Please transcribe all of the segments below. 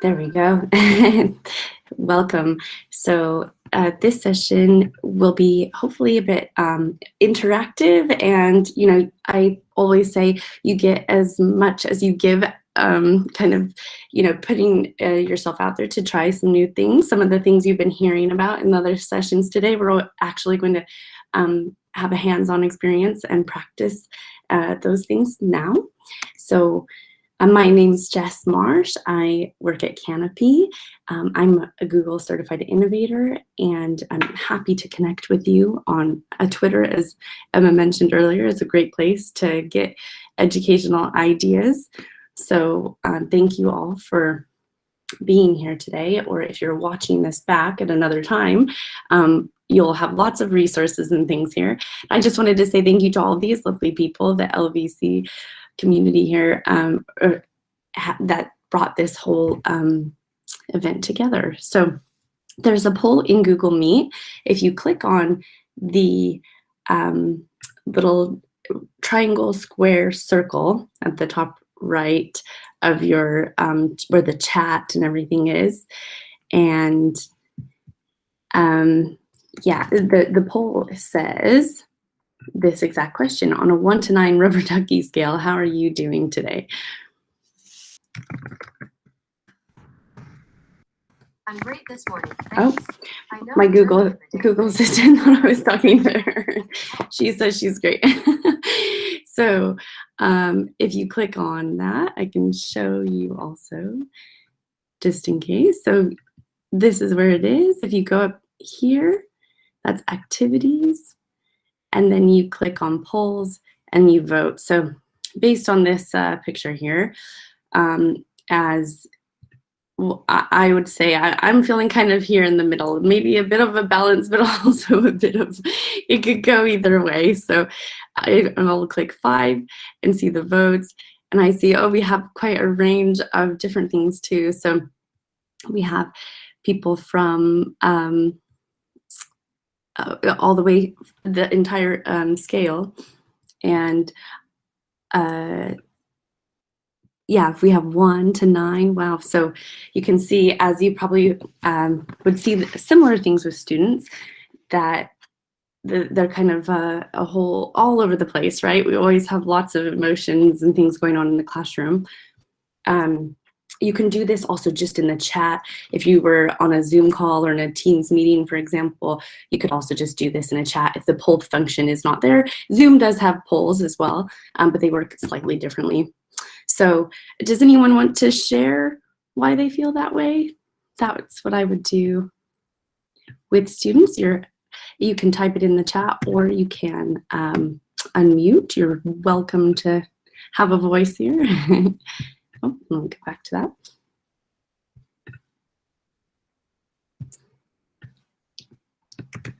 There we go. Welcome. So this session will be hopefully a bit interactive, and I always say you get as much as you give. Kind of, putting yourself out there to try some new things. Some of the things you've been hearing about in other sessions today, we're actually going to have a hands-on experience and practice those things now. So my name's Jess Marsh. I work at Canopy. I'm a Google Certified Innovator, and I'm happy to connect with you on Twitter, as Emma mentioned earlier. It's a great place to get educational ideas. So thank you all for being here today, or if you're watching this back at another time, you'll have lots of resources and things here. I just wanted to say thank you to all of these lovely people, the LVC community here, that brought this whole event together. So there's a poll in Google Meet. If you click on the little triangle, square, circle at the top right of your where the chat and everything is, and yeah, the poll says this exact question: on a 1 to 9 rubber ducky scale, how are you doing today? I'm great this morning. Thanks. Oh, my Google Assistant thought I was talking to her. She says she's great. So if you click on that, I can show you also, just in case. So this is where it is. If you go up here, that's activities, and then you click on polls and you vote. So based on this picture here, as well, I would say I'm feeling kind of here in the middle, maybe a bit of a balance, but also a bit of, it could go either way. So I'll click 5 and see the votes, and I see, oh, we have quite a range of different things too. So we have people from all the way, the entire scale, and yeah, if we have 1 to 9, wow. So you can see, as you probably would see similar things with students, that they're kind of a whole, all over the place, right? We always have lots of emotions and things going on in the classroom. You can do this also just in the chat. If you were on a Zoom call or in a Teams meeting, for example, you could also just do this in a chat if the poll function is not there. Zoom does have polls as well, but they work slightly differently. So does anyone want to share why they feel that way? That's what I would do with students. You can type it in the chat, or you can unmute. You're welcome to have a voice here. Oh, I'll get back to that.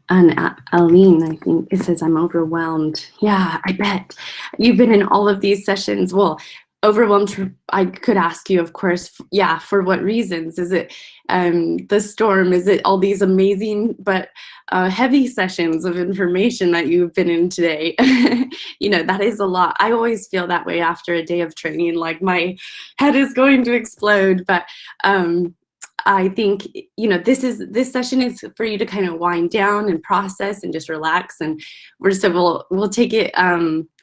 And Aline, I think it says, I'm overwhelmed. Yeah, I bet. You've been in all of these sessions. Well, overwhelmed, I could ask you, of course, yeah, for what reasons? Is it the storm? Is it all these amazing but heavy sessions of information that you've been in today? That is a lot. I always feel that way after a day of training, like my head is going to explode. But I think, this session is for you to kind of wind down and process and just relax. And we'll take it.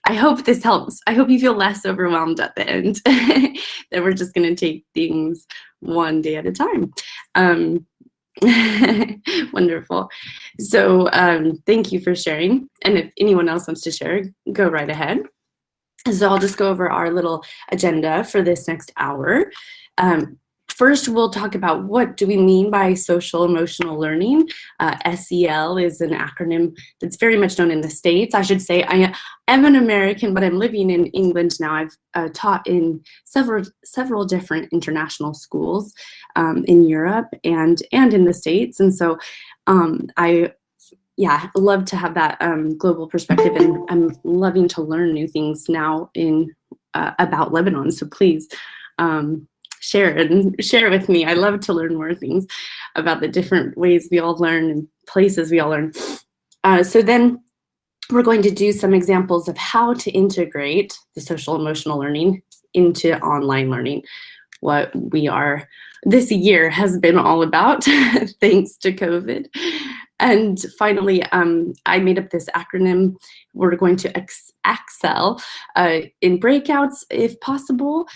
I hope this helps. I hope you feel less overwhelmed at the end, that we're just going to take things one day at a time. Wonderful. So thank you for sharing. And if anyone else wants to share, go right ahead. So I'll just go over our little agenda for this next hour. First, we'll talk about what do we mean by social emotional learning. SEL is an acronym that's very much known in the States. I should say I am an American, but I'm living in England now. I've taught in several different international schools in Europe and in the States. And so I love to have that global perspective, and I'm loving to learn new things now about Lebanon. So please, share with me. I love to learn more things about the different ways we all learn and places we all learn. So then we're going to do some examples of how to integrate the social emotional learning into online learning. what this year has been all about, thanks to COVID. And finally, I made up this acronym. We're going to excel in breakouts if possible.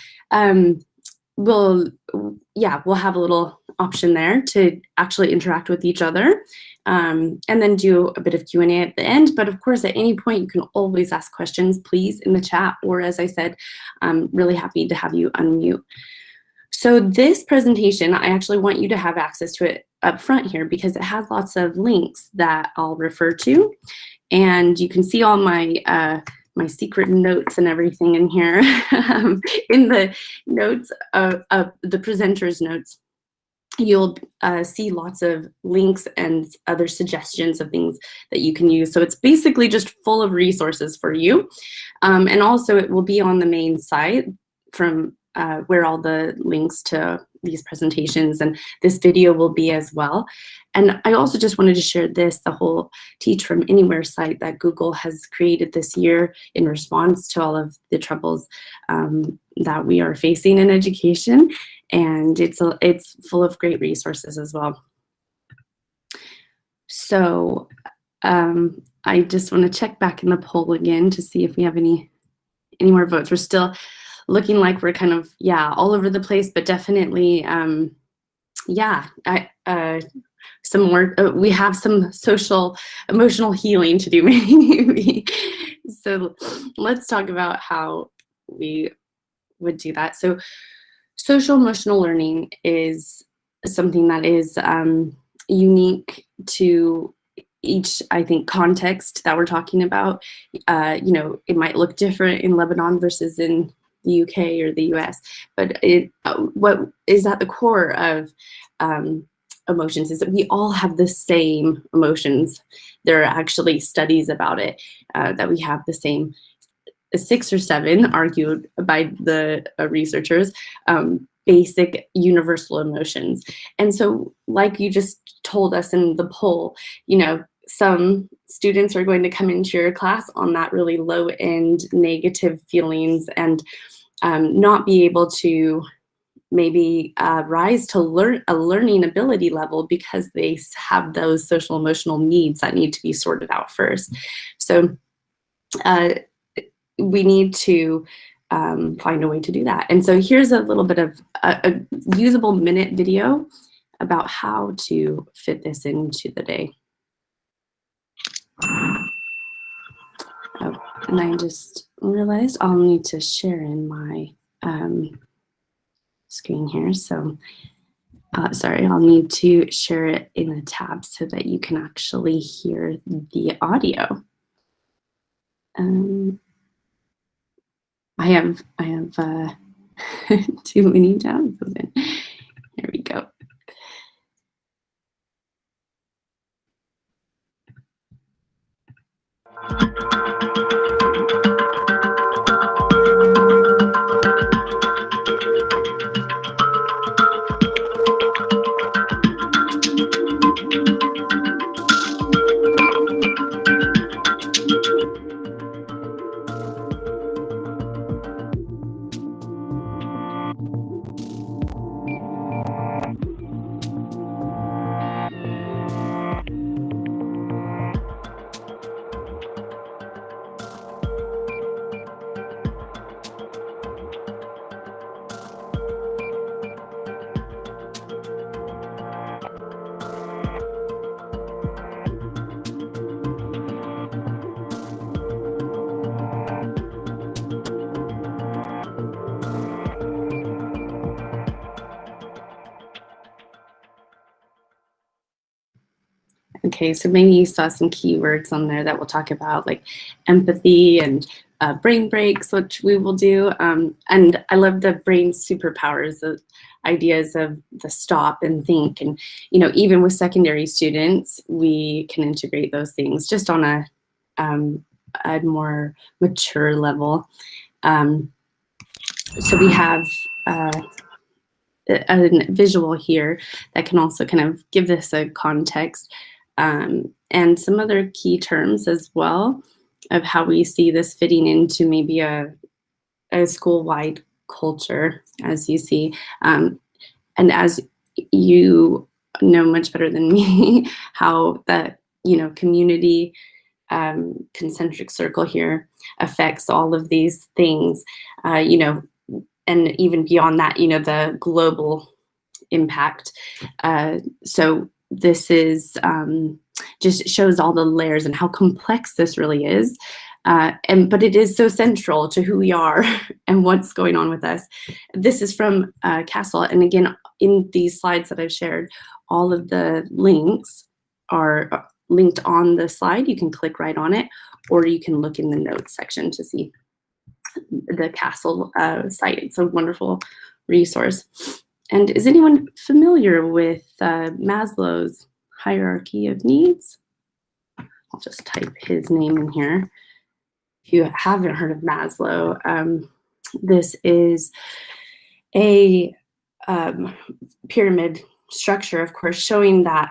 We'll have a little option there to actually interact with each other, and then do a bit of Q&A at the end. But of course, at any point, you can always ask questions, please, in the chat, or as I said, I'm really happy to have you unmute. So this presentation, I actually want you to have access to it up front here because it has lots of links that I'll refer to. And you can see all my my secret notes and everything in here in the notes of the presenter's notes. You'll see lots of links and other suggestions of things that you can use. So it's basically just full of resources for you. And also it will be on the main site from where all the links to these presentations and this video will be as well. And I also just wanted to share this, the whole Teach from Anywhere site that Google has created this year in response to all of the troubles that we are facing in education. And it's full of great resources as well. So I just want to check back in the poll again to see if we have any more votes. We're still looking like we're kind of, all over the place, but definitely, some more, we have some social, emotional healing to do maybe. So let's talk about how we would do that. So social emotional learning is something that is unique to each, I think, context that we're talking about. It might look different in Lebanon versus in the UK or the US, but what is at the core of emotions is that we all have the same emotions. There are actually studies about it, that we have the same 6 or 7, argued by the researchers, basic universal emotions. And so, like you just told us in the poll, some students are going to come into your class on that really low end negative feelings and not be able to maybe rise to a learning ability level because they have those social emotional needs that need to be sorted out first. So we need to find a way to do that. And so here's a little bit of a usable minute video about how to fit this into the day. Oh, and I just realized I'll need to share in my screen here. So sorry, I'll need to share it in a tab so that you can actually hear the audio. I have too many tabs open. Here we go. Okay, so maybe you saw some keywords on there that we'll talk about, like empathy and brain breaks, which we will do. And I love the brain superpowers, the ideas of the stop and think. And, even with secondary students, we can integrate those things just on a more mature level. So we have a visual here that can also kind of give this a context. And some other key terms as well of how we see this fitting into maybe a school-wide culture. as you see. And as you know much better than me, how that, community concentric circle here affects all of these things, and even beyond that, the global impact. So this is just shows all the layers and how complex this really is. But it is so central to who we are and what's going on with us. This is from Castle, and again, in these slides that I've shared, all of the links are linked on the slide. You can click right on it, or you can look in the notes section to see the Castle site. It's a wonderful resource. And is anyone familiar with Maslow's Hierarchy of Needs? I'll just type his name in here. If you haven't heard of Maslow, this is a pyramid structure, of course, showing that,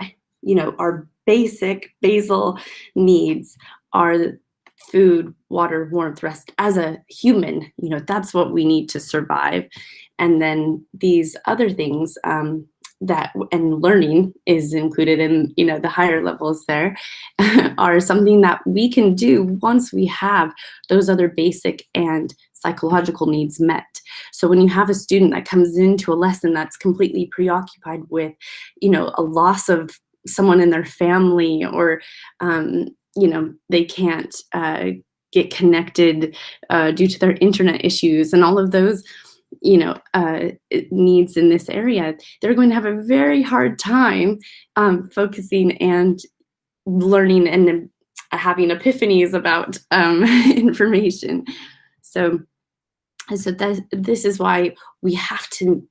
our basic basal needs are food, water, warmth, rest. As a human, that's what we need to survive. And then these other things and learning is included in, the higher levels there, are something that we can do once we have those other basic and psychological needs met. So when you have a student that comes into a lesson that's completely preoccupied with, a loss of someone in their family, or, they can't get connected due to their internet issues and all of those, needs in this area, they're going to have a very hard time focusing and learning and having epiphanies about information. So this is why we have to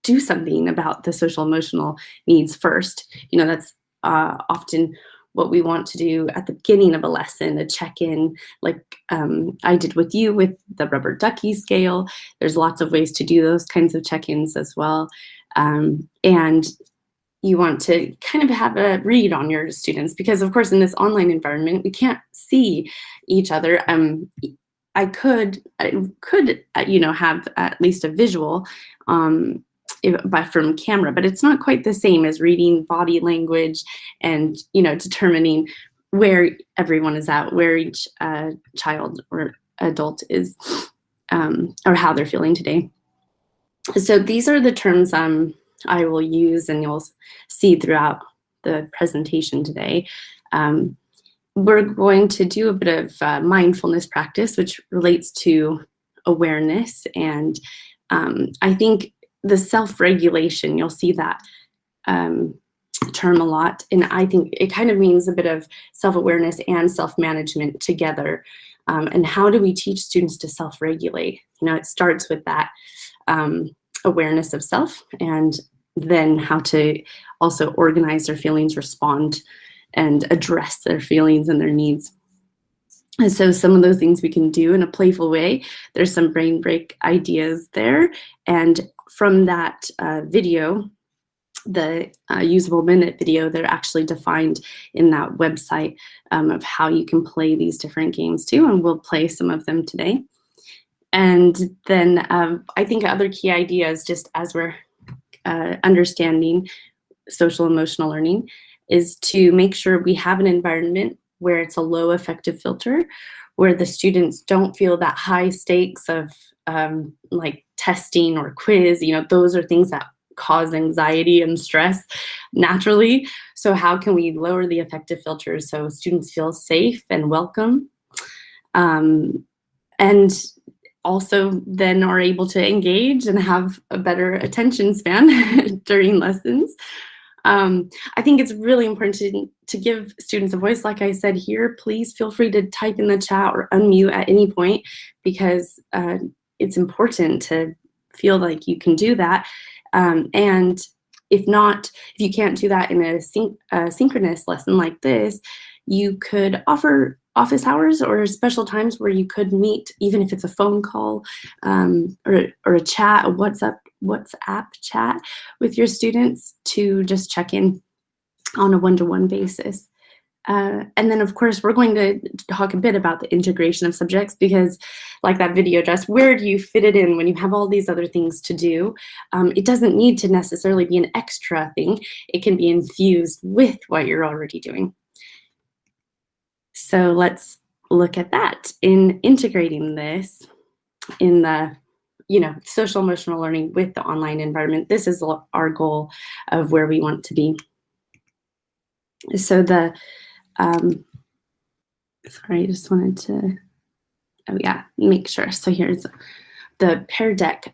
do something about the social emotional needs first. That's often what we want to do at the beginning of a lesson, a check-in, like I did with you with the rubber ducky scale. There's lots of ways to do those kinds of check-ins as well. And you want to kind of have a read on your students, because of course in this online environment, we can't see each other. I could have at least a visual from camera, but it's not quite the same as reading body language and, determining where everyone is at, where each child or adult is, or how they're feeling today. So these are the terms I will use, and you'll see throughout the presentation today. We're going to do a bit of mindfulness practice, which relates to awareness. And I think the self-regulation, you'll see that term a lot. And I think it kind of means a bit of self-awareness and self-management together. And how do we teach students to self-regulate? It starts with that awareness of self, and then how to also organize their feelings, respond, and address their feelings and their needs. And so some of those things we can do in a playful way. There's some brain break ideas there. And from that video, the usable minute video, they're actually defined in that website of how you can play these different games too. And we'll play some of them today. And then I think other key ideas, just as we're understanding social emotional learning, is to make sure we have an environment where it's a low affective filter, where the students don't feel that high stakes of like testing or quiz. Those are things that cause anxiety and stress naturally. So how can we lower the affective filters so students feel safe and welcome? And also then are able to engage and have a better attention span during lessons. I think it's really important to give students a voice. Like I said here, please feel free to type in the chat or unmute at any point, because it's important to feel like you can do that. And if you can't do that in a synchronous lesson like this, you could offer office hours or special times where you could meet, even if it's a phone call or a chat, a WhatsApp chat with your students, to just check in on a one-to-one basis. And then, of course, we're going to talk a bit about the integration of subjects because, like that video address, where do you fit it in when you have all these other things to do? It doesn't need to necessarily be an extra thing. It can be infused with what you're already doing. So let's look at that in integrating this in the social emotional learning with the online environment. This is our goal of where we want to be. So the sorry, I just wanted to, make sure. So here's the Pear Deck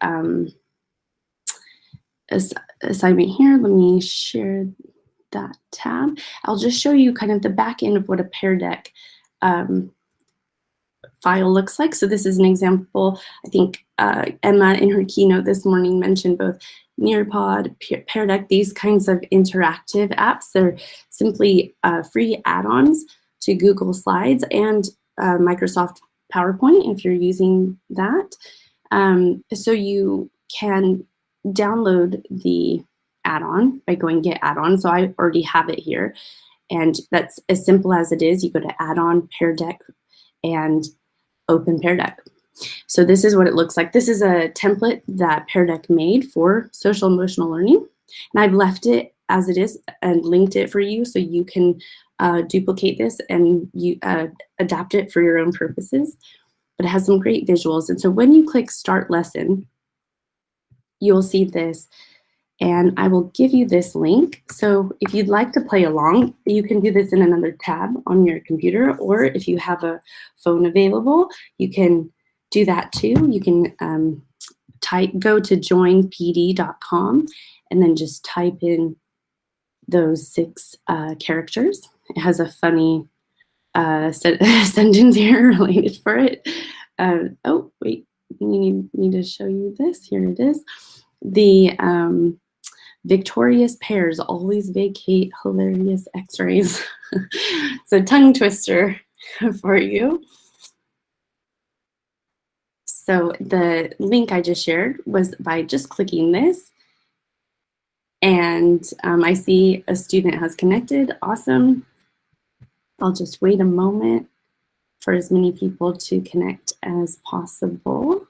assignment here. Let me share that tab. I'll just show you kind of the back end of what a Pear Deck file looks like. So this is an example. I think Emma in her keynote this morning mentioned both Nearpod, Pear Deck, these kinds of interactive apps. They're simply free add-ons to Google Slides and Microsoft PowerPoint if you're using that. So you can download the add-on by going get add-on. So I already have it here. And that's as simple as it is. You go to add-on, Pear Deck, and open Pear Deck. So this is what it looks like. This is a template that Pear Deck made for social emotional learning. And I've left it as it is and linked it for you so you can duplicate this and you adapt it for your own purposes. But it has some great visuals. And so when you click Start Lesson, you'll see this. And I will give you this link. So if you'd like to play along, you can do this in another tab on your computer, or if you have a phone available, you can do that too. You can go to joinpd.com and then just type in those 6 characters. It has a funny sentence here related for it. Oh, wait, we need to show you this. Here it is. The victorious pairs always vacate hilarious X-rays. It's a tongue twister for you. So the link I just shared was by just clicking this. And I see a student has connected. Awesome. I'll just wait a moment for as many people to connect as possible.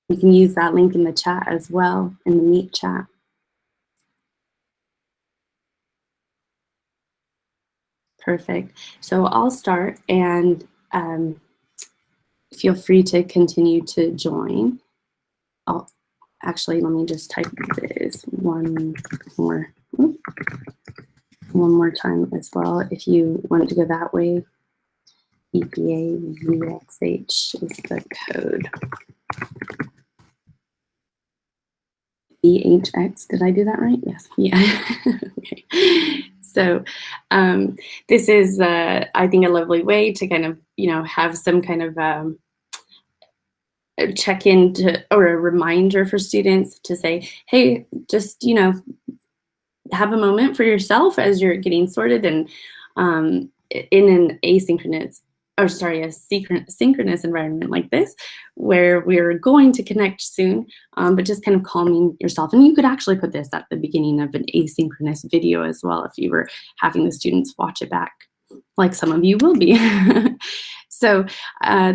You can use that link in the chat as well, in the Meet chat. Perfect. So I'll start, and feel free to continue to join. Actually, let me just type this one more time as well. If you want to go that way, EPAUXH is the code. BHX, did I do that right? Yes, yeah. Okay. So this is, I think, a lovely way to kind of, have some kind of check-in or a reminder for students to say, hey, just, have a moment for yourself as you're getting sorted, and in an synchronous environment like this, where we're going to connect soon, but just kind of calming yourself. And you could actually put this at the beginning of an asynchronous video as well if you were having the students watch it back, like some of you will be. So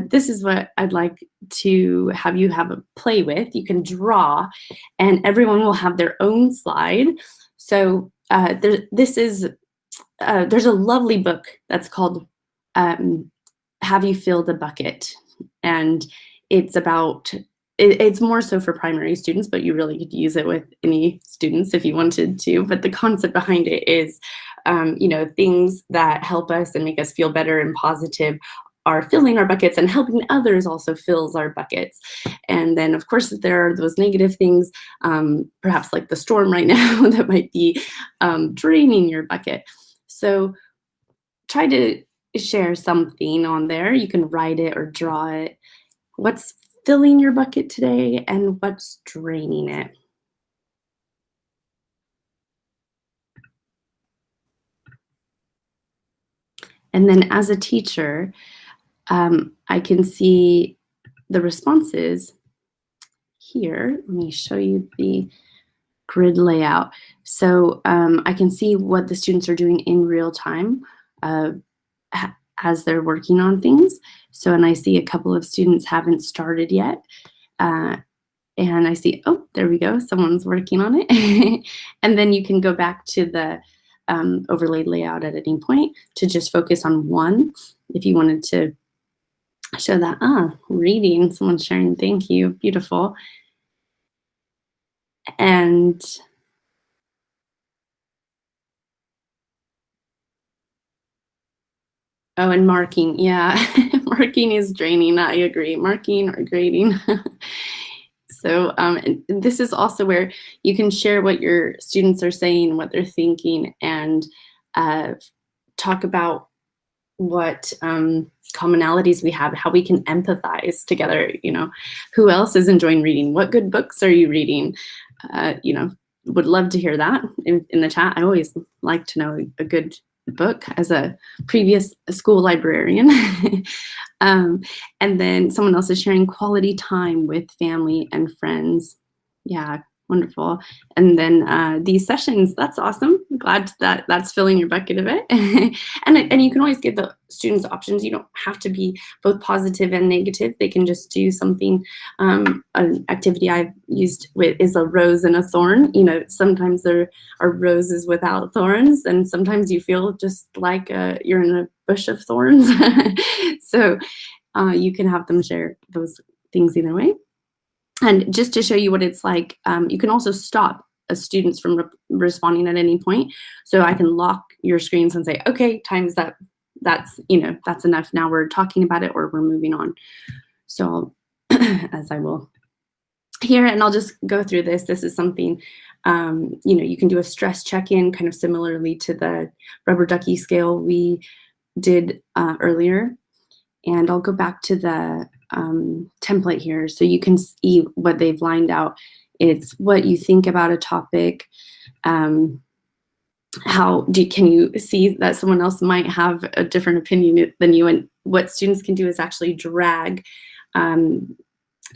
this is what I'd like to have you have a play with. You can draw, and everyone will have their own slide. So there's a lovely book that's called Have You Filled a Bucket? And it's about, it's more so for primary students, but you really could use it with any students if you wanted to. But the concept behind it is, things that help us and make us feel better and positive are filling our buckets, and helping others also fills our buckets. And then, of course, there are those negative things, perhaps like the storm right now, that might be draining your bucket. So try to share something on there. You can write it or draw it. What's filling your bucket today and what's draining it? And then as a teacher, I can see the responses here. Let me show you the grid layout. So I can see what the students are doing in real time as they're working on things. So, and I see a couple of students haven't started yet. And I see, oh, there we go, someone's working on it. And then you can go back to the overlaid layout at any point to just focus on one. If you wanted to show that, reading, someone's sharing, thank you, beautiful. And oh, and marking, yeah, marking is draining, I agree, marking or grading. So and this is also where you can share what your students are saying, what they're thinking, and talk about what commonalities we have, how we can empathize together. You know, who else is enjoying reading? What good books are you reading? You know, would love to hear that in the chat. I always like to know a good book as a previous school librarian. And then someone else is sharing quality time with family and friends. Yeah, wonderful. And then these sessions, that's awesome. Glad that that's filling your bucket a bit. and you can always give the students options. You don't have to be both positive and negative. They can just do something. An activity I've used with is a rose and a thorn. You know, sometimes there are roses without thorns, and sometimes you feel just like you're in a bush of thorns. So you can have them share those things either way. And just to show you what it's like, you can also stop students from responding at any point. So I can lock your screens and say, okay, time's up. That's, you know, that's enough. Now we're talking about it or we're moving on. So as I will here, and I'll just go through this. This is something, you know, you can do a stress check-in kind of similarly to the rubber ducky scale we did earlier. And I'll go back to the template here so you can see what they've lined out. It's what you think about a topic. Can you see that someone else might have a different opinion than you? And what students can do is actually drag and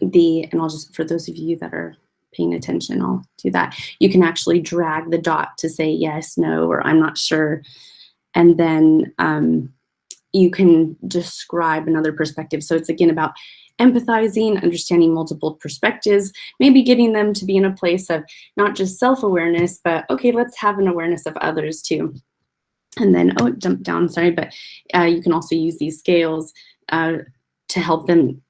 I'll just, for those of you that are paying attention, I'll do that. You can actually drag the dot to say yes, no, or I'm not sure. And then you can describe another perspective. So it's again about empathizing, understanding multiple perspectives, maybe getting them to be in a place of not just self-awareness, but okay, let's have an awareness of others too. And then, oh, it jumped down, sorry, but you can also use these scales to help them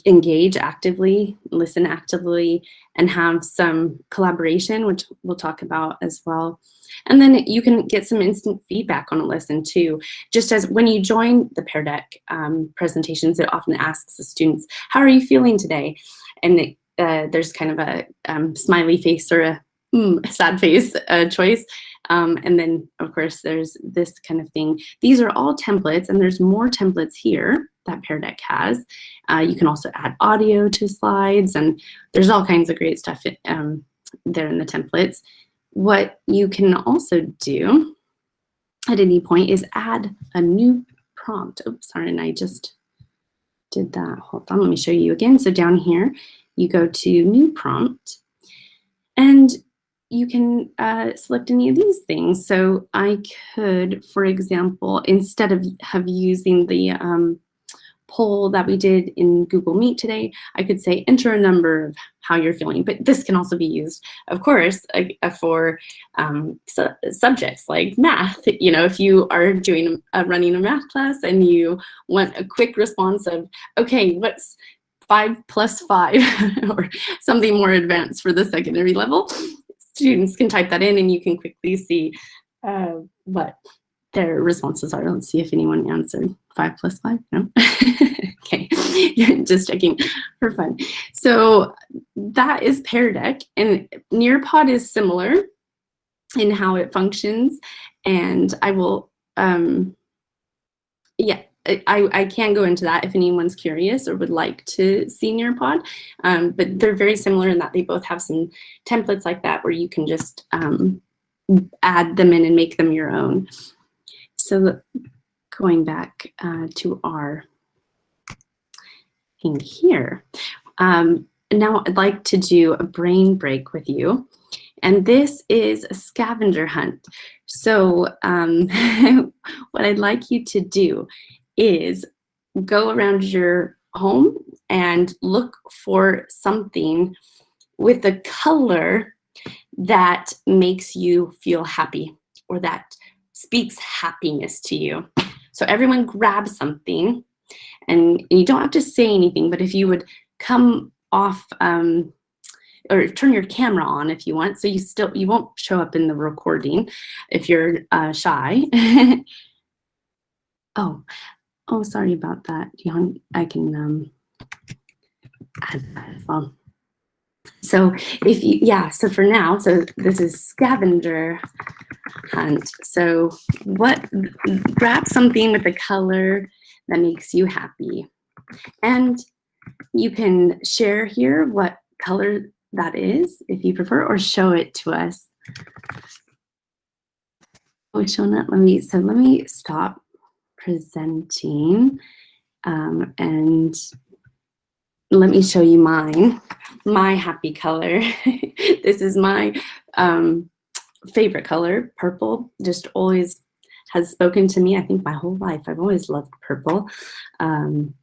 engage actively, listen actively, and have some collaboration, which we'll talk about as well. And then you can get some instant feedback on a lesson too. Just as when you join the Pear Deck presentations, it often asks the students, how are you feeling today? And there's kind of a smiley face or a sad face choice. And then, of course, there's this kind of thing. These are all templates, and there's more templates here that Pear Deck has. You can also add audio to slides, and there's all kinds of great stuff there in the templates. What you can also do at any point is add a new prompt. Oops, sorry, and I just did that. Hold on, let me show you again. So down here, you go to new prompt, and you can select any of these things. So I could, for example, instead of using the poll that we did in Google Meet today, I could say enter a number of how you're feeling. But this can also be used, of course, for subjects like math. You know, if you are doing running a math class and you want a quick response of, okay, what's 5 plus 5 or something more advanced for the secondary level, students can type that in and you can quickly see what their responses are. Let's see if anyone answered 5 plus 5. No? Okay, just checking for fun. So that is Pear Deck, and Nearpod is similar in how it functions. And I will, yeah, I can go into that if anyone's curious or would like to see Nearpod, but they're very similar in that they both have some templates like that where you can just add them in and make them your own. So going back to our thing here, now I'd like to do a brain break with you. And this is a scavenger hunt. So what I'd like you to do is go around your home and look for something with a color that makes you feel happy or that speaks happiness to you. So everyone grab something, and you don't have to say anything, but if you would come off or turn your camera on if you want, so you won't show up in the recording if you're shy. oh, sorry about that. I can add that as well. So so for now, so this is scavenger hunt. So grab something with a color that makes you happy. And you can share here what color that is, if you prefer, or show it to us. Oh, shown it. Let me stop presenting and let me show you my happy color. This is my favorite color, purple. Just always has spoken to me, I think, my whole life. I've always loved purple. And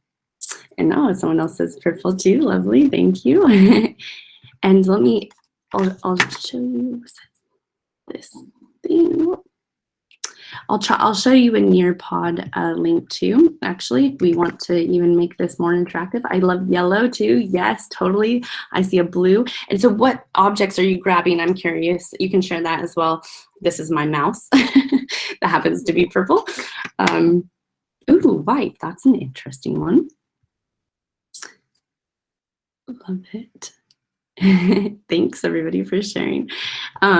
someone else says purple too. Lovely, thank you. And I'll show you this thing. I'll show you a Nearpod link too, actually, if we want to even make this more interactive. I love yellow too. Yes, totally. I see a blue. And so what objects are you grabbing? I'm curious. You can share that as well. This is my mouse that happens to be purple. Ooh, white. That's an interesting one. Love it. Thanks everybody for sharing.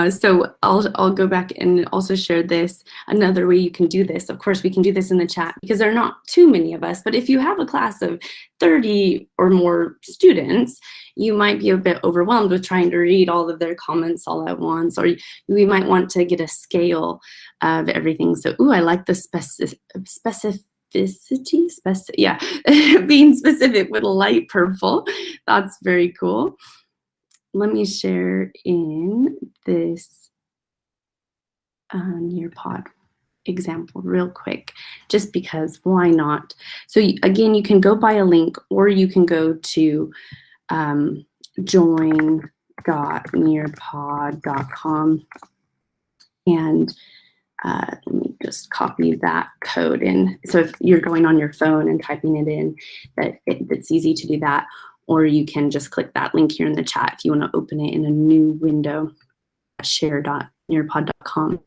So I'll go back and also share this. Another way you can do this, of course, we can do this in the chat because there are not too many of us, but if you have a class of 30 or more students, you might be a bit overwhelmed with trying to read all of their comments all at once, or we might want to get a scale of everything. So, I like the being specific with light purple. That's very cool. Let me share in this Nearpod example real quick, just because why not? So again, you can go by a link, or you can go to join.nearpod.com, and let me just copy that code in. So if you're going on your phone and typing it in, it's easy to do that. Or you can just click that link here in the chat if you want to open it in a new window, share.nearpod.com.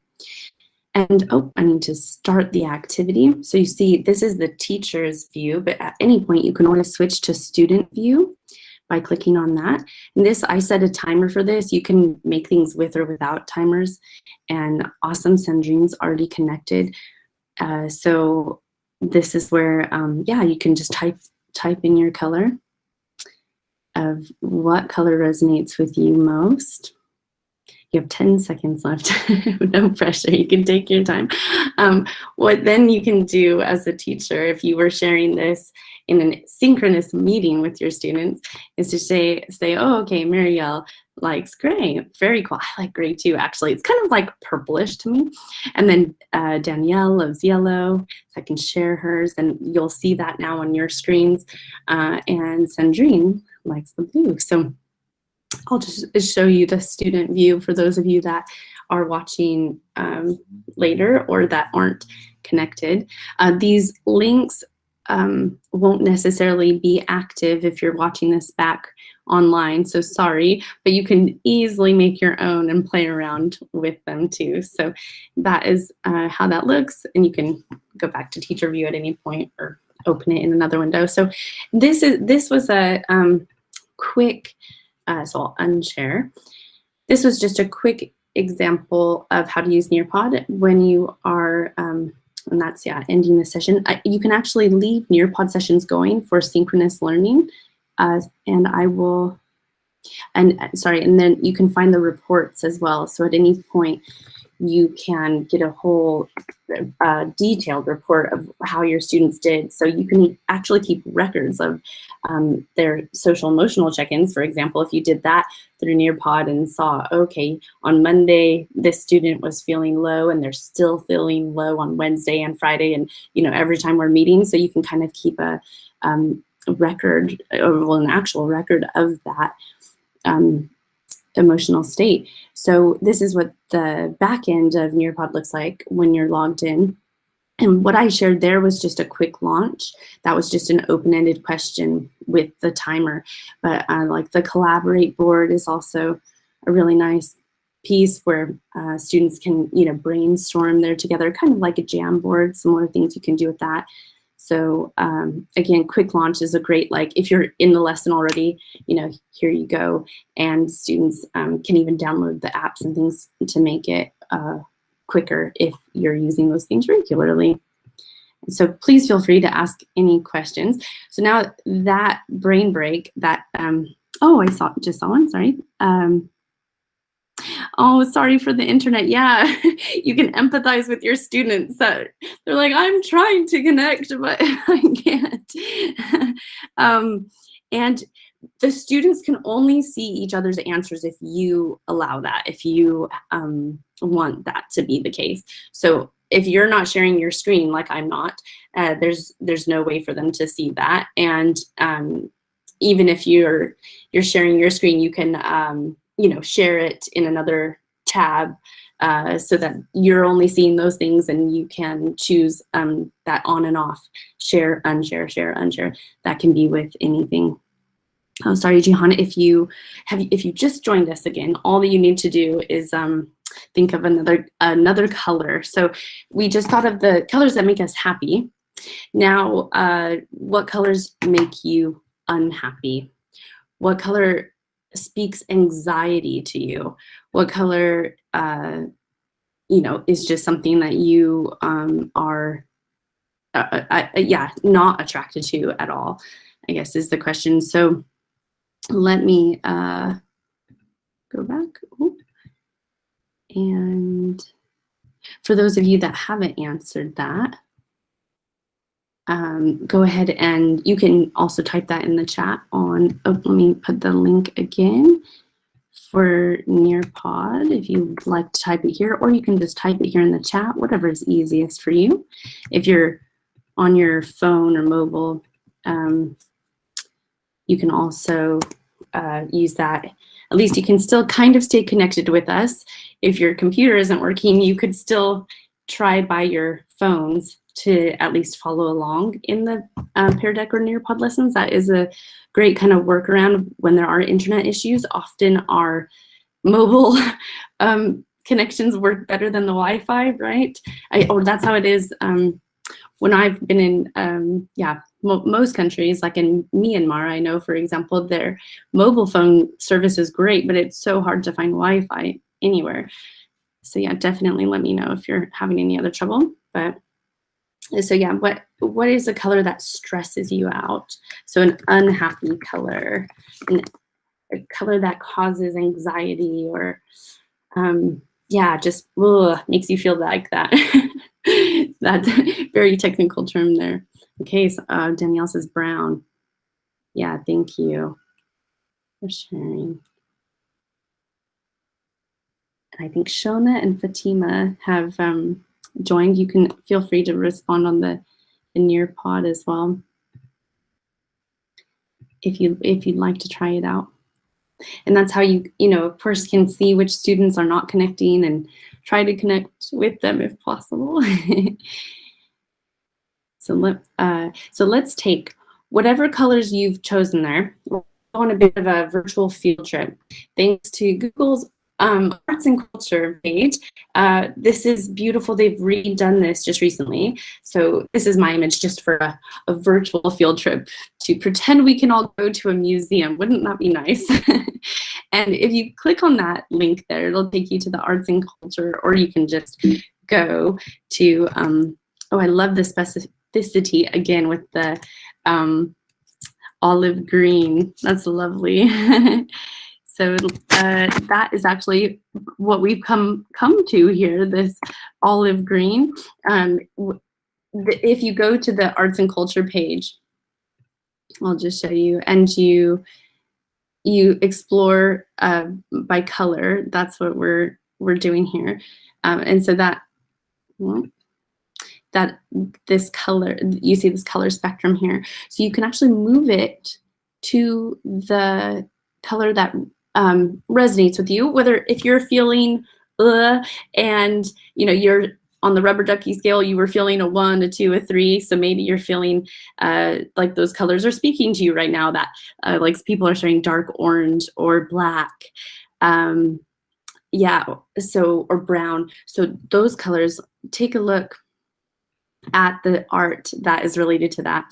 And I need to start the activity. So you see, this is the teacher's view, but at any point you can always switch to student view by clicking on that. And I set a timer for this. You can make things with or without timers. And awesome, Sandrine's already connected. So this is where, you can just type in your color of what color resonates with you most. You have 10 seconds left. No pressure, you can take your time. What then you can do as a teacher, if you were sharing this in a synchronous meeting with your students, is to say, oh, okay, Marielle likes gray. Very cool. I like gray too, actually. It's kind of like purplish to me. And then Danielle loves yellow, so I can share hers, and you'll see that now on your screens. And Sandrine likes the blue. So I'll just show you the student view for those of you that are watching later or that aren't connected. These links won't necessarily be active if you're watching this back online, so sorry, but you can easily make your own and play around with them too. So that is how that looks, and you can go back to teacher view at any point or open it in another window. So this was a quick, so I'll unshare. This was just a quick example of how to use Nearpod when you are, and that's, ending the session. You can actually leave Nearpod sessions going for synchronous learning, and then you can find the reports as well. So at any point, you can get a whole detailed report of how your students did. So you can actually keep records of their social emotional check-ins. For example, if you did that through Nearpod and saw, okay, on Monday, this student was feeling low and they're still feeling low on Wednesday and Friday, and every time we're meeting, so you can kind of keep a record, or well, an actual record of that emotional state. So this is what the back end of Nearpod looks like when you're logged in. And what I shared there was just a quick launch. That was just an open-ended question with the timer. But like the Collaborate board is also a really nice piece where students can, brainstorm there together, kind of like a jam board, some more things you can do with that. So again, quick launch is a great, like if you're in the lesson already, here you go. And students can even download the apps and things to make it quicker if you're using those things regularly. So please feel free to ask any questions. So now that brain break, that, oh, just saw one, sorry. Oh, sorry for the internet. Yeah, you can empathize with your students. That they're like, I'm trying to connect, but I can't. And the students can only see each other's answers if you allow that, if you want that to be the case. So if you're not sharing your screen, like I'm not, there's no way for them to see that. And even if you're sharing your screen, you can share it in another tab so that you're only seeing those things, and you can choose that on and off, share, unshare, share, unshare. That can be with anything. Oh, sorry, Gihanna, if you just joined us again, all that you need to do is think of another color. So we just thought of the colors that make us happy. Now, what colors make you unhappy? What color speaks anxiety to you? What color, is just something that you are, not attracted to at all, I guess is the question. So let me go back. Ooh. And for those of you that haven't answered that, go ahead and you can also type that in the chat on, let me put the link again for Nearpod if you'd like to type it here, or you can just type it here in the chat, whatever is easiest for you. If you're on your phone or mobile, you can also use that. At least you can still kind of stay connected with us. If your computer isn't working, you could still try by your phones to at least follow along in the Pear Deck or Nearpod lessons. That is a great kind of workaround when there are internet issues. Often our mobile connections work better than the Wi-Fi, right? Or that's how it is when I've been in, most countries, like in Myanmar, I know, for example, their mobile phone service is great, but it's so hard to find Wi-Fi anywhere. So yeah, definitely let me know if you're having any other trouble. But so yeah, what is a color that stresses you out? So an unhappy color, a color that causes anxiety, or just makes you feel like that. That very technical term there. Okay, so Danielle says brown. Yeah, thank you for sharing. And I think Shona and Fatima have joined. You can feel free to respond on the Nearpod as well, if you'd like to try it out. And that's how you of course can see which students are not connecting and try to connect with them if possible. So let's take whatever colors you've chosen there. We'll go on a bit of a virtual field trip. Thanks to Google's Arts and Culture page. This is beautiful. They've redone this just recently. So this is my image just for a virtual field trip to pretend we can all go to a museum. Wouldn't that be nice? And if you click on that link there, it'll take you to the Arts and Culture, or you can just go to, I love the specificity again with the olive green. That's lovely. So that is actually what we've come to here, this olive green. If you go to the arts and culture page, I'll just show you, and you explore by color. That's what we're doing here, and so that this color, you see this color spectrum here. So you can actually move it to the color that resonates with you, whether if you're feeling and you're on the rubber ducky scale, you were feeling a 1, a 2, a 3. So maybe you're feeling like those colors are speaking to you right now, that like people are showing dark orange or black. Yeah, so, or brown. So those colors, take a look at the art that is related to that.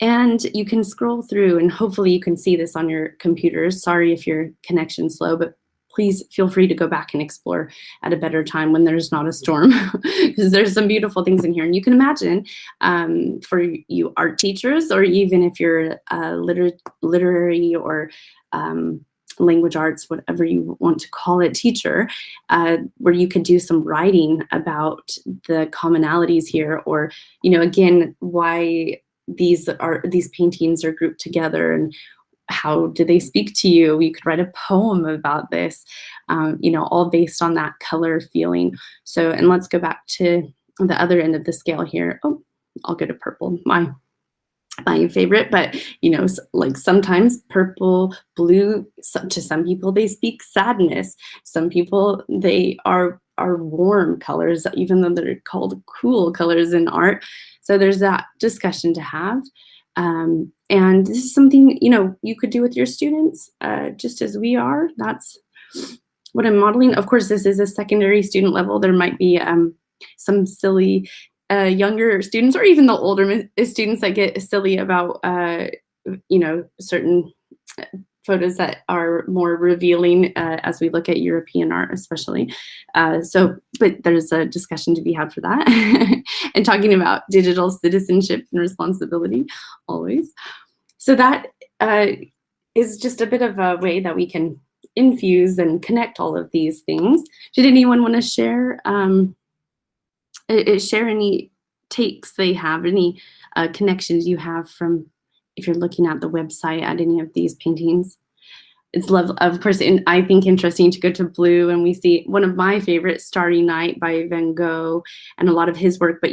And you can scroll through, and hopefully you can see this on your computers. Sorry if your connection's slow, but please feel free to go back and explore at a better time when there's not a storm, because there's some beautiful things in here. And you can imagine for you art teachers, or even if you're literary or language arts, whatever you want to call it, teacher, where you could do some writing about the commonalities here, or again, why these paintings are grouped together and how do they speak to you. You could write a poem about this, all based on that color feeling. So, and let's go back to the other end of the scale here. Oh, I'll go to purple, my favorite, but like sometimes purple, blue, to some people they speak sadness. Some people, they are warm colors, even though they're called cool colors in art. So there's that discussion to have. And this is something, you could do with your students, just as we are. That's what I'm modeling. Of course, this is a secondary student level. There might be some silly younger students, or even the older students, that get silly about, certain photos that are more revealing as we look at European art, especially. But there's a discussion to be had for that. And talking about digital citizenship and responsibility, always. So that is just a bit of a way that we can infuse and connect all of these things. Did anyone want to share any takes they have, any connections you have from, if you're looking at the website at any of these paintings? It's lovely, of course, and I think interesting to go to blue, and we see one of my favorites, Starry Night by Van Gogh, and a lot of his work. But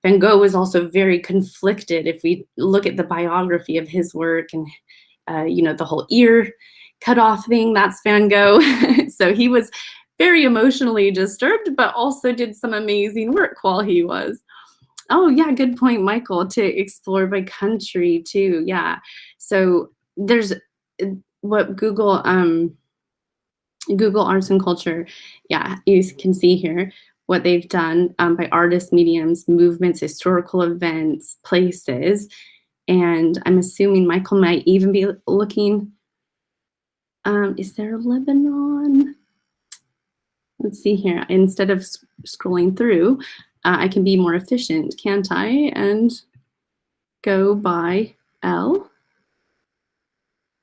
Van Gogh was also very conflicted. If we look at the biography of his work, and the whole ear cut off thing, that's Van Gogh. So he was very emotionally disturbed, but also did some amazing work while he was. Oh yeah, good point, Michael, to explore by country too. Yeah, so there's what Google Arts and Culture, yeah, you can see here what they've done by artists, mediums, movements, historical events, places. And I'm assuming Michael might even be looking, is there Lebanon? Let's see here. Instead of scrolling through, I can be more efficient, can't I? And go by L.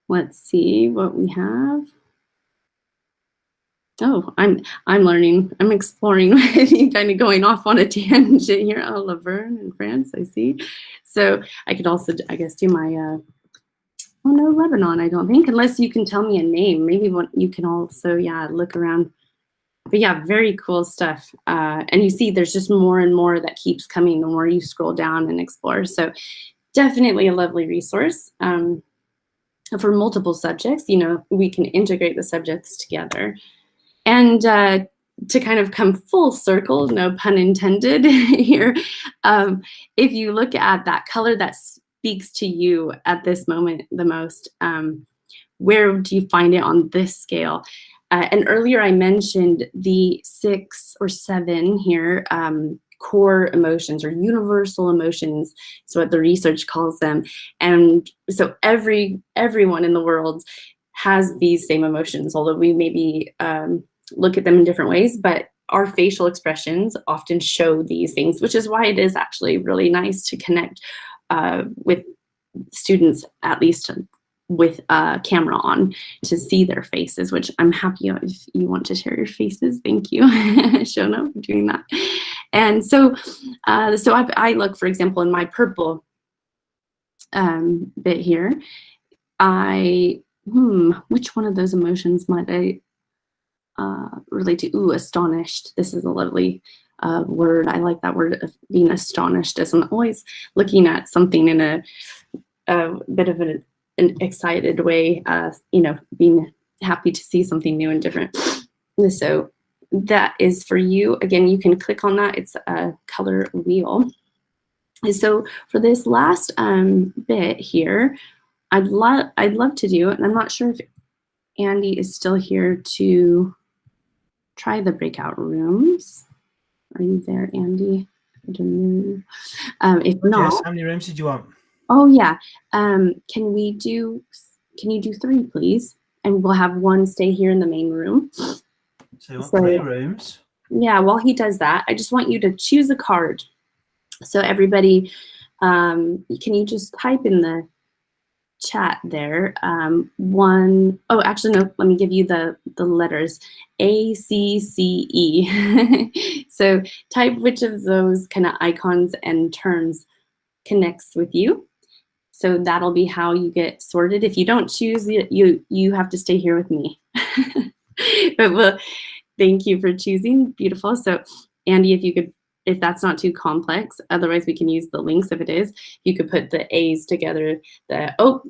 Let's see what we have. Oh, I'm learning. I'm exploring. Kind of going off on a tangent here. Oh, Laverne in France, I see. So I could also, I guess, do my. Oh no, Lebanon. I don't think, unless you can tell me a name. Maybe what you can also, yeah, look around. But yeah, very cool stuff. And you see there's just more and more that keeps coming the more you scroll down and explore. So definitely a lovely resource for multiple subjects. We can integrate the subjects together. And to kind of come full circle, no pun intended here, if you look at that color that speaks to you at this moment the most, where do you find it on this scale? And earlier I mentioned the 6 or 7 here, core emotions, or universal emotions is what the research calls them. And so everyone in the world has these same emotions, although we maybe look at them in different ways, but our facial expressions often show these things, which is why it is actually really nice to connect with students, at least with a camera on to see their faces, which I'm happy if you want to share your faces. Thank you, Shona, for doing that. And so, I look, for example, in my purple bit here, which one of those emotions might I relate to? Ooh, astonished. This is a lovely word. I like that word of being astonished, as I'm always looking at something in a bit of an excited way, being happy to see something new and different. So that is for you. Again, you can click on that. It's a color wheel. And so for this last bit here, I'd love to do, and I'm not sure if Andy is still here to try the breakout rooms. Are you there, Andy? I don't know. If not, yes. How many rooms did you want? Oh yeah. Can you do 3, please? And we'll have one stay here in the main room. So you want 3 rooms? Yeah, while he does that, I just want you to choose a card. So everybody, can you just type in the chat there? Actually, no, let me give you the letters. A, C, C, E. So type which of those kind of icons and terms connects with you. So that'll be how you get sorted. If you don't choose, you have to stay here with me. But thank you for choosing. Beautiful. So Andy, if that's not too complex, otherwise we can use the links if it is. You could put the A's together.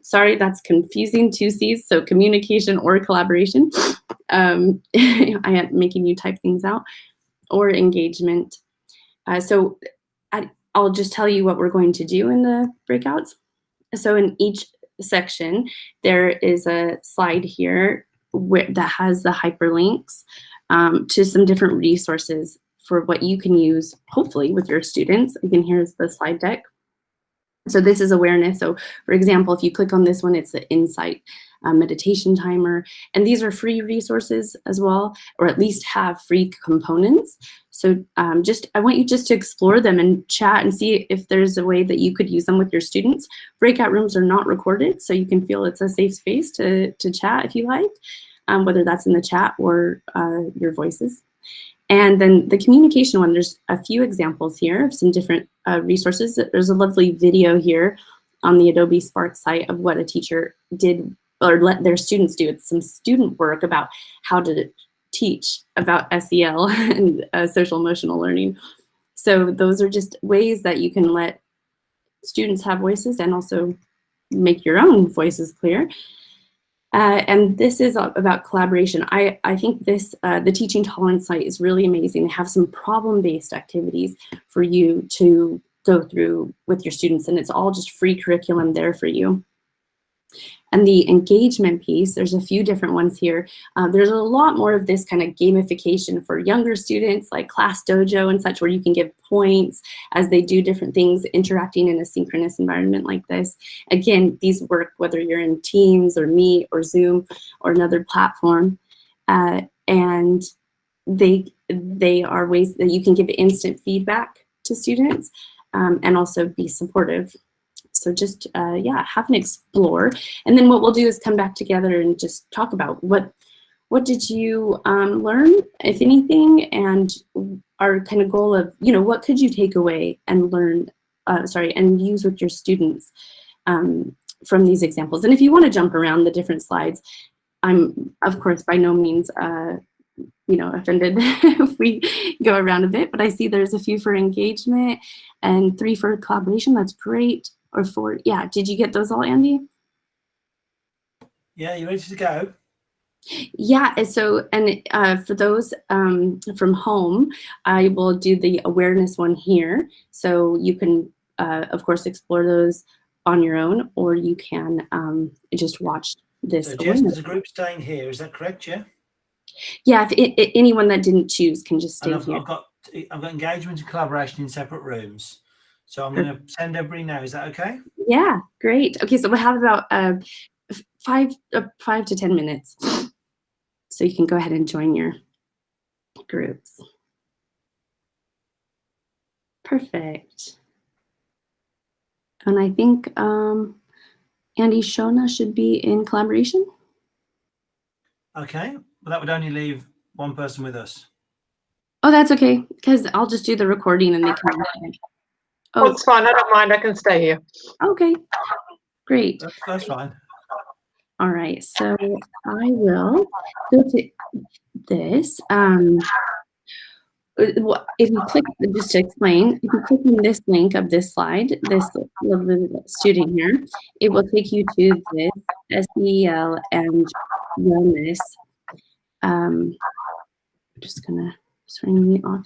Sorry, that's confusing, 2 C's. So communication or collaboration. I am making you type things out, or engagement. So I'll just tell you what we're going to do in the breakouts. So in each section, there is a slide here that has the hyperlinks to some different resources for what you can use, hopefully, with your students. Again, here's the slide deck. So this is awareness. So for example, if you click on this one, it's the insight meditation timer. And these are free resources as well, or at least have free components. So I want you just to explore them and chat and see if there's a way that you could use them with your students. Breakout rooms are not recorded, so you can feel it's a safe space to chat if you like, whether that's in the chat or your voices. And then the communication one, there's a few examples here of some different resources. There's a lovely video here on the Adobe Spark site of what a teacher did or let their students do. It's some student work about how to teach about SEL and social emotional learning. So those are just ways that you can let students have voices and also make your own voices clear. And this is about collaboration. I think the Teaching Tolerance site is really amazing. They have some problem-based activities for you to go through with your students, and it's all just free curriculum there for you. And the engagement piece, there's a few different ones here. There's a lot more of this kind of gamification for younger students, like Class Dojo and such, where you can give points as they do different things, interacting in a synchronous environment like this. Again, these work whether you're in Teams or Meet or Zoom or another platform. And they are ways that you can give instant feedback to students and also be supportive. So just, have an explore. And then what we'll do is come back together and just talk about what did you learn, if anything, and our kind of goal of, what could you take away and learn, and use with your students from these examples. And if you want to jump around the different slides, I'm, of course, by no means offended if we go around a bit, but I see there's a few for engagement and 3 for collaboration. That's great. Or 4, yeah. Did you get those all, Andy? Yeah, you ready to go? Yeah, so, and for those from home, I will do the awareness one here. So you can, of course, explore those on your own, or you can just watch this. So Jess, there's a group staying here, is that correct, yeah? Yeah, if anyone that didn't choose can just stay here. I've got engagement and collaboration in separate rooms. So I'm going to send everybody now. Is that okay? Yeah, great. Okay, so we'll have about 5 to 10 minutes. So you can go ahead and join your groups. Perfect. And I think Andy Shona should be in collaboration. Okay, but that would only leave one person with us. Oh, that's okay, because I'll just do the recording and they can. Oh, it's fine. I don't mind. I can stay here. Okay, great. That's fine. All right, so I will go to this. If you click, just to explain, if you click on this link of this slide, this lovely student here, it will take you to this SEL and wellness. I'm just gonna turn me off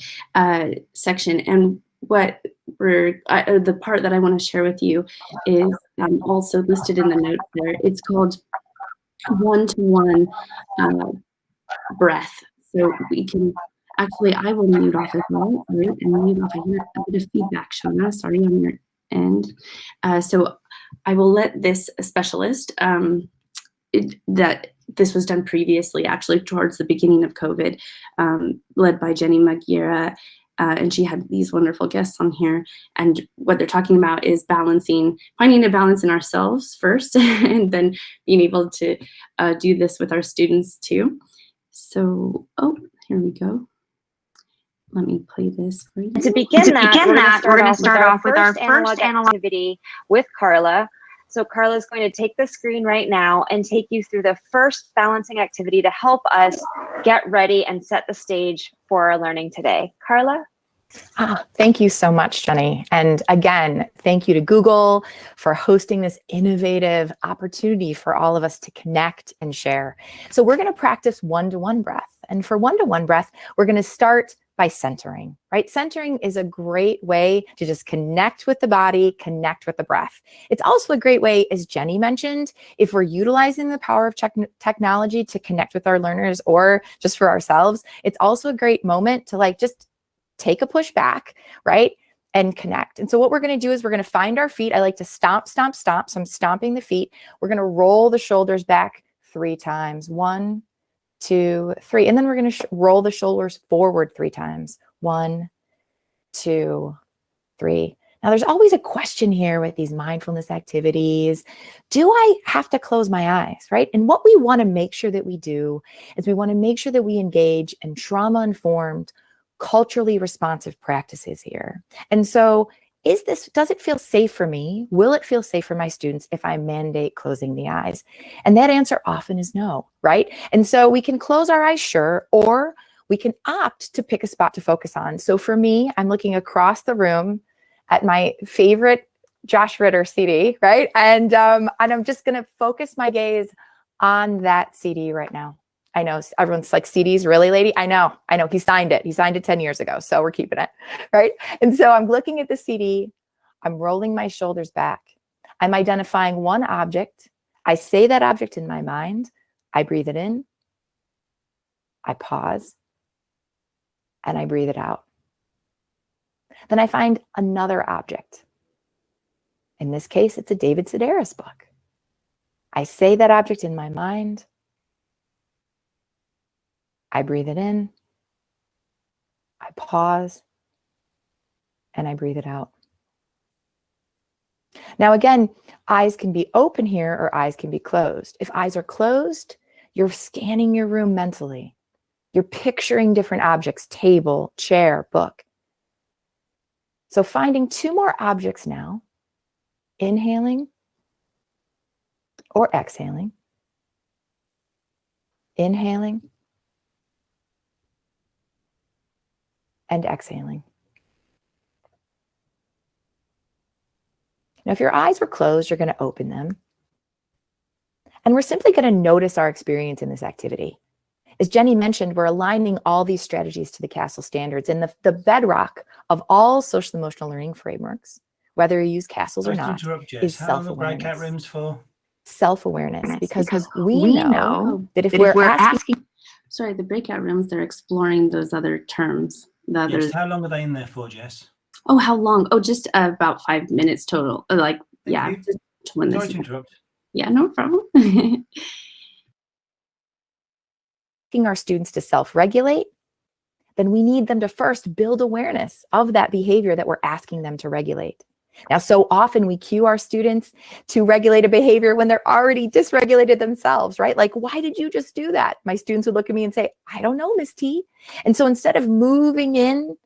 section, and what the part that I want to share with you is also listed in the notes there. It's called one-to-one breath. So we can actually, I will mute off as well, right? And mute off. I hear a bit of feedback, Shona. Sorry on your end. So I will let this specialist that this was done previously, actually towards the beginning of COVID, led by Jenny Magiera. And she had these wonderful guests on here. And what they're talking about is finding a balance in ourselves first, and then being able to do this with our students too. So, here we go. Let me play this for you. To begin that, we're going to start off with our first analog activity with Carla. So Carla is going to take the screen right now and take you through the first balancing activity to help us get ready and set the stage for our learning today. Carla? Thank you so much, Jenny. And again, thank you to Google for hosting this innovative opportunity for all of us to connect and share. So we're going to practice one-to-one breath. And for one-to-one breath, we're going to start by centering, right? Centering is a great way to just connect with the body, connect with the breath. It's also a great way, as Jenny mentioned, if we're utilizing the power of technology to connect with our learners or just for ourselves, it's also a great moment to just take a push back, right? And connect. And so what we're going to do is we're going to find our feet. I like to stomp, stomp, stomp. So I'm stomping the feet. We're going to roll the shoulders back 3 times. 1, 2, 3. And then we're going to roll the shoulders forward 3 times. 1, 2, 3. Now there's always a question here with these mindfulness activities. Do I have to close my eyes, right? And what we want to make sure that we do is we want to make sure that we engage in trauma-informed, culturally responsive practices here. And so does it feel safe for me? Will it feel safe for my students if I mandate closing the eyes? And that answer often is no, right? And so we can close our eyes, sure, or we can opt to pick a spot to focus on. So for me, I'm looking across the room at my favorite Josh Ritter CD, right? And I'm just gonna focus my gaze on that CD right now. I know everyone's like, CDs, really, lady? I know, he signed it. He signed it 10 years ago, so we're keeping it, right? And so I'm looking at the CD, I'm rolling my shoulders back. I'm identifying one object. I say that object in my mind. I breathe it in, I pause, and I breathe it out. Then I find another object. In this case, it's a David Sedaris book. I say that object in my mind. I breathe it in, I pause, and I breathe it out. Now again, eyes can be open here or eyes can be closed. If eyes are closed, you're scanning your room mentally. You're picturing different objects, table, chair, book. So finding 2 more objects now, inhaling or exhaling, inhaling, and exhaling. Now, if your eyes were closed, you're going to open them. And we're simply going to notice our experience in this activity. As Jenny mentioned, we're aligning all these strategies to the CASEL standards, and the bedrock of all social emotional learning frameworks, whether you use CASELs or not, is self-awareness. Self-awareness, because we know that if we're asking. Sorry, the breakout rooms, they're exploring those other terms. Yes, how long are they in there for, Jess? Oh, how long? Oh, just about 5 minutes total. Thank you. Just when Sorry to interrupt. Yeah, no problem. Asking our students to self-regulate, then we need them to first build awareness of that behavior that we're asking them to regulate. Now, so often we cue our students to regulate a behavior when they're already dysregulated themselves, right? Like, why did you just do that? My students would look at me and say, I don't know, Miss T. And so instead of moving in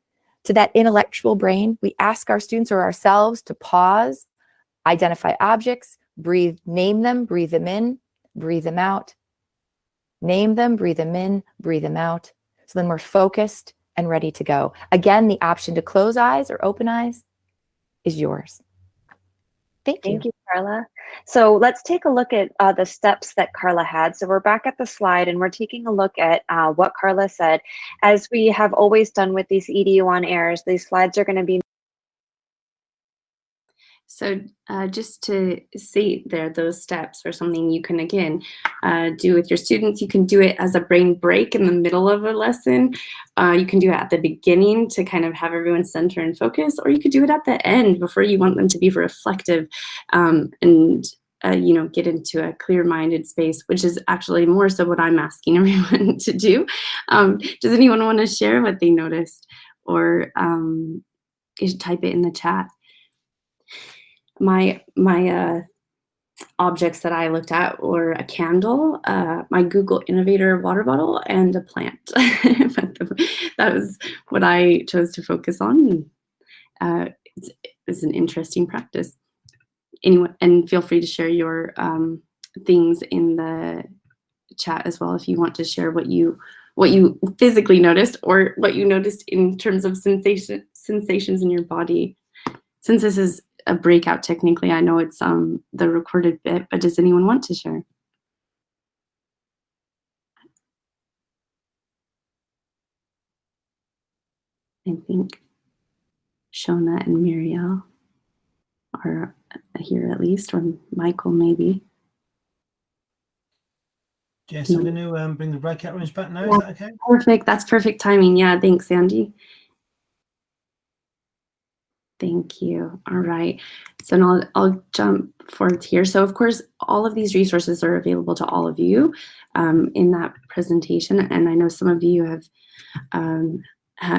to that intellectual brain, we ask our students or ourselves to pause, identify objects, breathe, name them, breathe them in, breathe them out. Name them, breathe them in, breathe them out. So then we're focused and ready to go. Again, the option to close eyes or open eyes is yours. Thank you. Thank you, Carla. So let's take a look at the steps that Carla had. So we're back at the slide and we're taking a look at what Carla said. As we have always done with these EDU on airs, these slides are going to be. So just to see there, those steps are something you can, again, do with your students. You can do it as a brain break in the middle of a lesson. You can do it at the beginning to kind of have everyone center and focus, or you could do it at the end before you want them to be reflective and you know, get into a clear-minded space, which is actually more so what I'm asking everyone to do. Does anyone want to share what they noticed, or you should type it in the chat? My objects that I looked at were a candle, my Google Innovator water bottle, and a plant. That was what I chose to focus on. It's an interesting practice. Anyway, and feel free to share your things in the chat as well if you want to share what you physically noticed, or what you noticed in terms of sensations in your body. Since this is a breakout, technically, I know it's the recorded bit, but does anyone want to share? I think Shona and Muriel are here at least, or Michael maybe. Jess, I'm going to bring the breakout rooms back now. Is that okay? Perfect. That's perfect timing. Yeah, thanks, Andy. Thank you. All right. So now I'll jump forth here. So of course, all of these resources are available to all of you in that presentation. And I know some of you have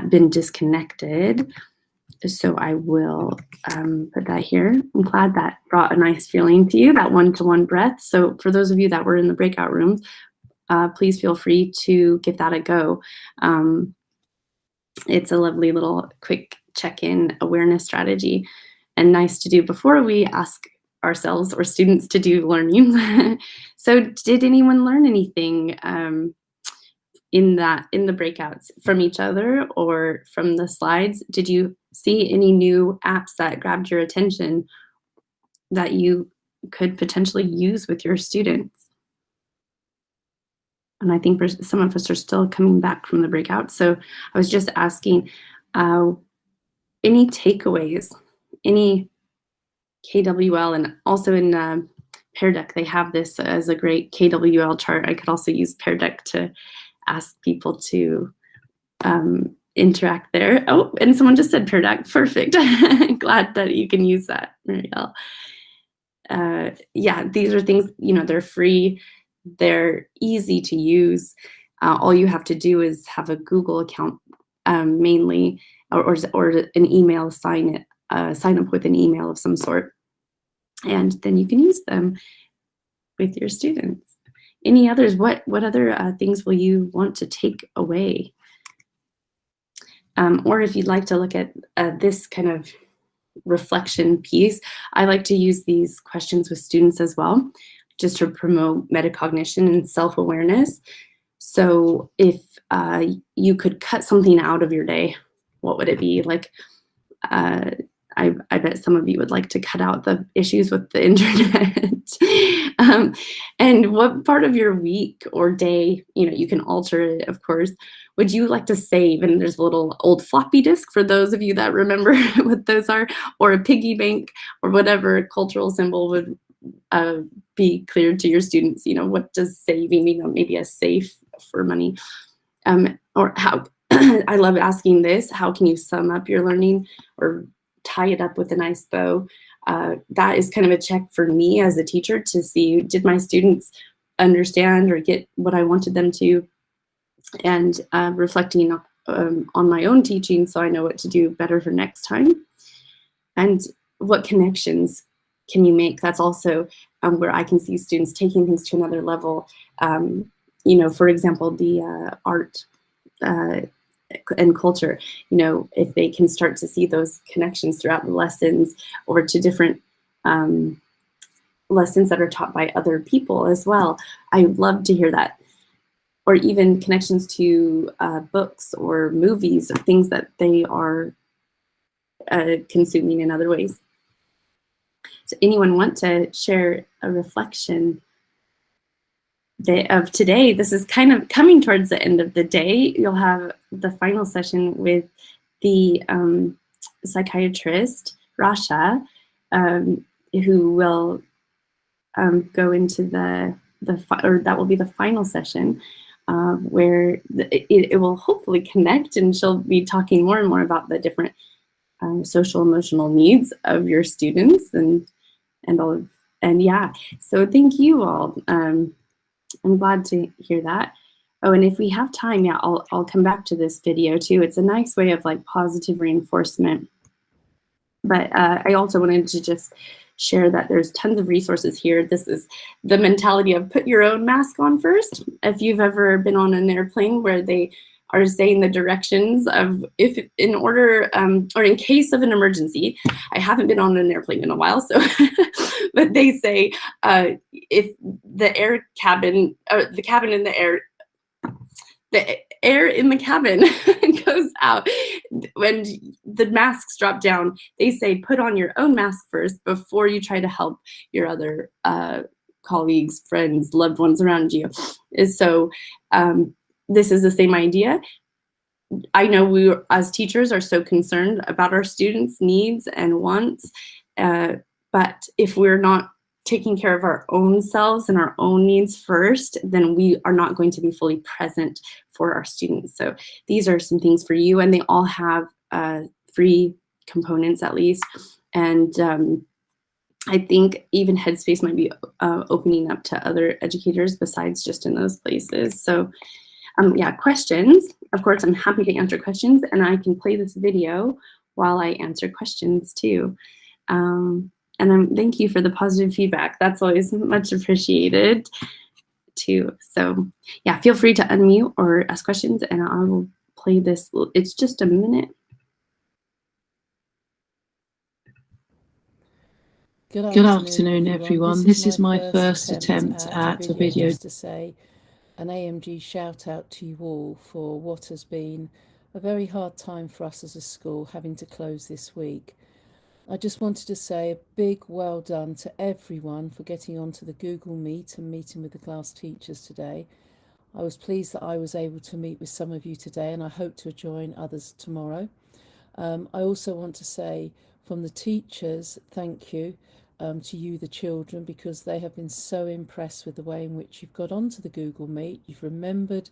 been disconnected. So I will put that here. I'm glad that brought a nice feeling to you, that one-to-one breath. So for those of you that were in the breakout rooms, please feel free to give that a go. It's a lovely little quick check-in awareness strategy, and nice to do before we ask ourselves or students to do learning. So did anyone learn anything in the breakouts from each other or from the slides? Did you see any new apps that grabbed your attention that you could potentially use with your students? And I think some of us are still coming back from the breakout. So I was just asking, any takeaways, any KWL, and also in Pear Deck, they have this as a great KWL chart. I could also use Pear Deck to ask people to interact there. Oh, and someone just said Pear Deck. Perfect. Glad that you can use that, Marielle. Yeah, these are things, you know, they're free. They're easy to use. All you have to do is have a Google account mainly, or an email, sign up with an email of some sort, and then you can use them with your students. Any others? What other things will you want to take away? Or if you'd like to look at this kind of reflection piece, I like to use these questions with students as well, just to promote metacognition and self-awareness. So if you could cut something out of your day, what would it be? Like, I bet some of you would like to cut out the issues with the internet. And what part of your week or day, you know, you can alter it, of course, would you like to save? And there's a little old floppy disk for those of you that remember what those are, or a piggy bank, or whatever cultural symbol would be clear to your students. You know, what does saving mean? Maybe a safe for money, or how. I love asking this: how can you sum up your learning or tie it up with a nice bow? That is kind of a check for me as a teacher to see, did my students understand or get what I wanted them to, and reflecting on my own teaching so I know what to do better for next time. And what connections can you make? That's also where I can see students taking things to another level. You know, for example, the art and culture, you know, if they can start to see those connections throughout the lessons or to different lessons that are taught by other people as well. I would love to hear that. Or even connections to books or movies or things that they are consuming in other ways. So anyone want to share a reflection of today? This is kind of coming towards the end of the day. You'll have the final session with the psychiatrist, Rasha, who will go into that will be the final session where it will hopefully connect, and she'll be talking more and more about the different social emotional needs of your students and yeah. So thank you all. I'm glad to hear that. Oh, and if we have time, yeah, I'll come back to this video too. It's a nice way of like positive reinforcement. But I also wanted to just share that there's tons of resources here. This is the mentality of put your own mask on first. If you've ever been on an airplane where they are saying the directions of if in order or in case of an emergency. I haven't been on an airplane in a while, so but they say if the air cabin or the cabin in the air in the cabin goes out, when the masks drop down, they say put on your own mask first before you try to help your other colleagues, friends, loved ones around you. So this is the same idea. I know we as teachers are so concerned about our students' needs and wants, but if we're not taking care of our own selves and our own needs first, then we are not going to be fully present for our students. So these are some things for you, and they all have free components at least. And I think even Headspace might be opening up to other educators besides just in those places. So yeah, questions. Of course, I'm happy to answer questions, and I can play this video while I answer questions too. And thank you for the positive feedback. That's always much appreciated too. So yeah, feel free to unmute or ask questions, and I will play this. It's just a minute. Good afternoon, everyone. This is my first attempt at a video. Just to say an AMG shout out to you all for what has been a very hard time for us as a school, having to close this week. I just wanted to say a big well done to everyone for getting onto the Google Meet and meeting with the class teachers today. I was pleased that I was able to meet with some of you today, and I hope to join others tomorrow. I also want to say from the teachers, thank you to you, the children, because they have been so impressed with the way in which you've got onto the Google Meet. You've remembered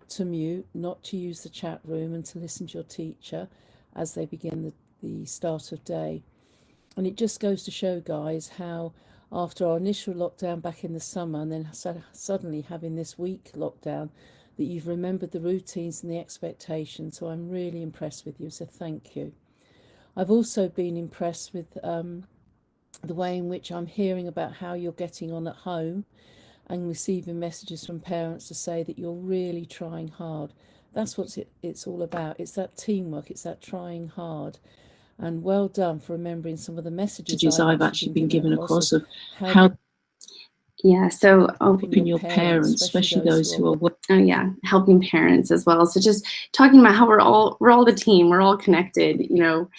to mute, not to use the chat room, and to listen to your teacher as they begin the start of day. And it just goes to show, guys, how after our initial lockdown back in the summer and then suddenly having this week lockdown, that you've remembered the routines and the expectations. So I'm really impressed with you. So thank you. I've also been impressed with the way in which I'm hearing about how you're getting on at home and receiving messages from parents to say that you're really trying hard. That's what it's all about. It's that teamwork. It's that trying hard. And well done for remembering some of the messages I've actually been given across of how yeah, so helping your parents, especially those who are helping parents as well. So just talking about how we're all the team, we're all connected. You know,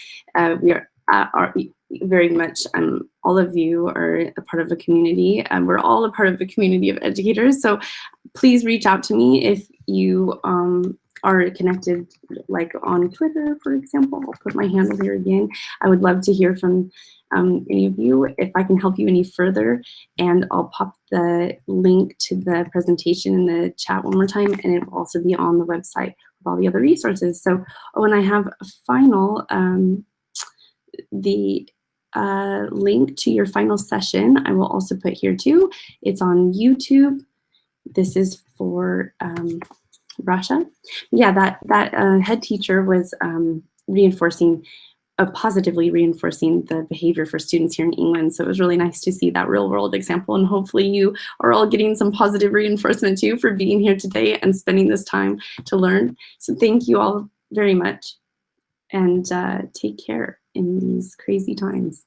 we are very much. All of you are a part of a community, and we're all a part of a community of educators. So please reach out to me if you are connected, like on Twitter, for example. I'll put my handle here again. I would love to hear from any of you if I can help you any further, and I'll pop the link to the presentation in the chat one more time, and it will also be on the website with all the other resources. So when I have a final, the link to your final session, I will also put here too. It's on YouTube. This is for Rasha. Yeah, that head teacher was reinforcing positively reinforcing the behavior for students here in England. So it was really nice to see that real world example, and hopefully you are all getting some positive reinforcement too for being here today and spending this time to learn. So thank you all very much, and take care in these crazy times.